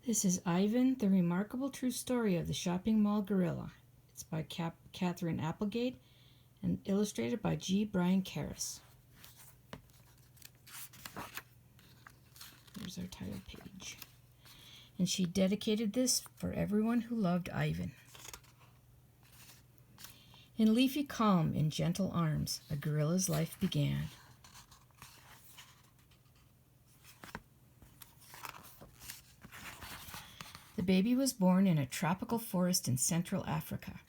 This is Ivan, the Remarkable True Story of the Shopping Mall Gorilla. It's by Catherine Applegate and illustrated by G. Brian Karras. Here's our title page. And she dedicated this for everyone who loved Ivan. In leafy calm, in gentle arms, a gorilla's life began. The baby was born in a tropical forest in Central Africa.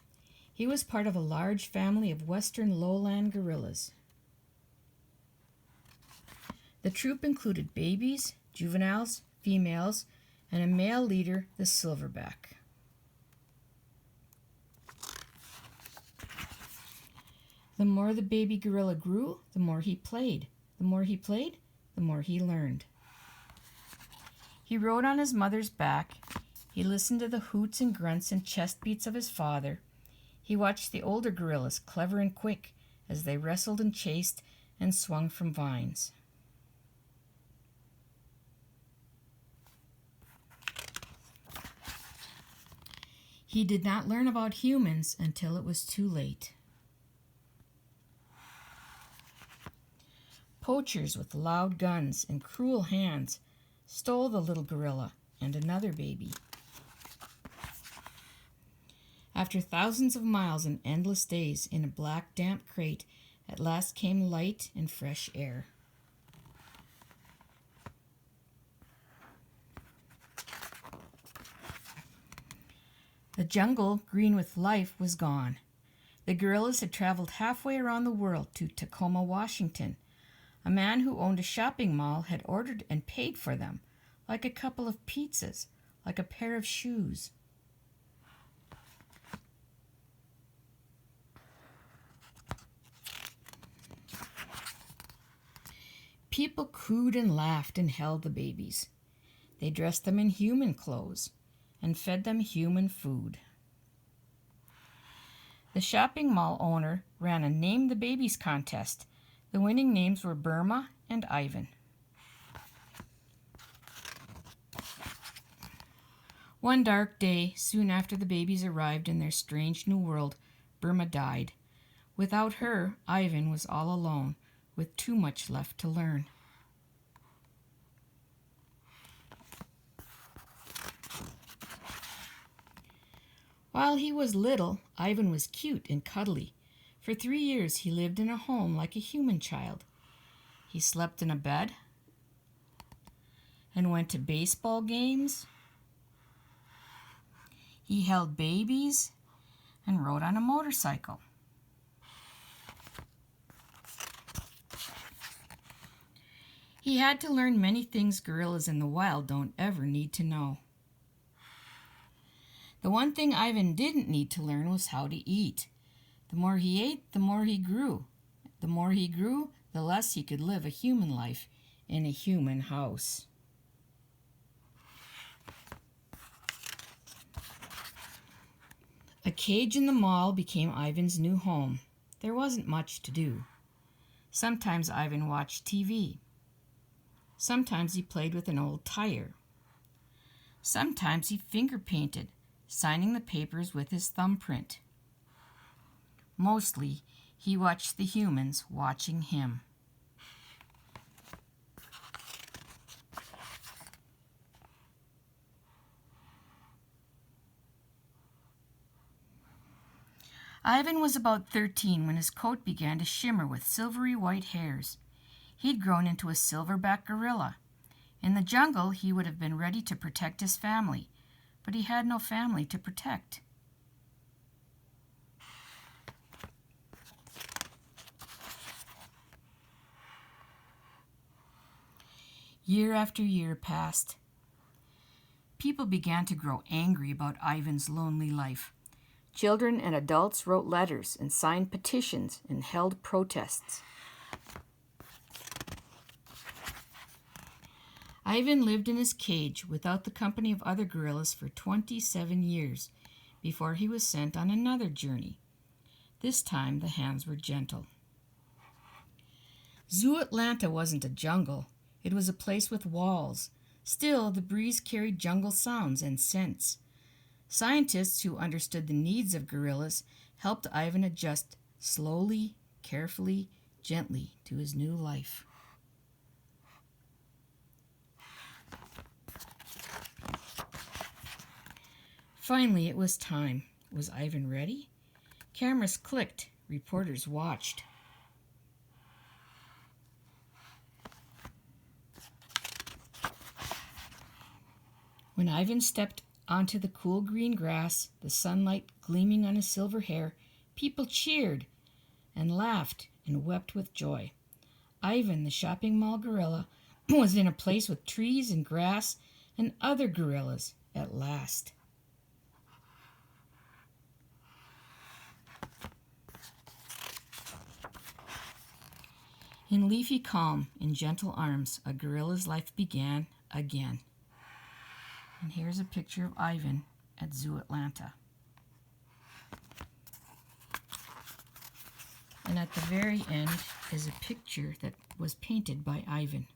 He was part of a large family of western lowland gorillas. The troop included babies, juveniles, females, and a male leader, the silverback. The more the baby gorilla grew, the more he played. The more he played, the more he learned. He rode on his mother's back. He listened to the hoots and grunts and chest beats of his father. He watched the older gorillas, clever and quick, as they wrestled and chased and swung from vines. He did not learn about humans until it was too late. Poachers with loud guns and cruel hands stole the little gorilla and another baby. After thousands of miles and endless days in a black, damp crate, at last came light and fresh air. The jungle, green with life, was gone. The gorillas had traveled halfway around the world to Tacoma, Washington. A man who owned a shopping mall had ordered and paid for them, like a couple of pizzas, like a pair of shoes. People cooed and laughed and held the babies. They dressed them in human clothes and fed them human food. The shopping mall owner ran a Name the Babies contest. The winning names were Burma and Ivan. One dark day, soon after the babies arrived in their strange new world, Burma died. Without her, Ivan was all alone, with too much left to learn. While he was little, Ivan was cute and cuddly. For 3 years he lived in a home like a human child. He slept in a bed and went to baseball games. He held babies and rode on a motorcycle. He had to learn many things gorillas in the wild don't ever need to know. The one thing Ivan didn't need to learn was how to eat. The more he ate, the more he grew. The more he grew, the less he could live a human life in a human house. A cage in the mall became Ivan's new home. There wasn't much to do. Sometimes Ivan watched TV. Sometimes he played with an old tire. Sometimes he finger painted, signing the papers with his thumbprint. Mostly, he watched the humans watching him. Ivan was about 13 when his coat began to shimmer with silvery white hairs. He'd grown into a silverback gorilla. In the jungle, he would have been ready to protect his family, but he had no family to protect. Year after year passed. People began to grow angry about Ivan's lonely life. Children and adults wrote letters and signed petitions and held protests. Ivan lived in his cage without the company of other gorillas for 27 years before he was sent on another journey. This time the hands were gentle. Zoo Atlanta wasn't a jungle. It was a place with walls, Still, the breeze carried jungle sounds and scents. Scientists who understood the needs of gorillas helped Ivan adjust slowly, carefully, gently to his new life. Finally, it was time. Was Ivan ready? Cameras clicked. Reporters watched. When Ivan stepped onto the cool green grass, the sunlight gleaming on his silver hair, people cheered and laughed and wept with joy. Ivan, the shopping mall gorilla, was in a place with trees and grass and other gorillas at last. In leafy calm, in gentle arms, a gorilla's life began again. And here's a picture of Ivan at Zoo Atlanta. And at the very end is a picture that was painted by Ivan.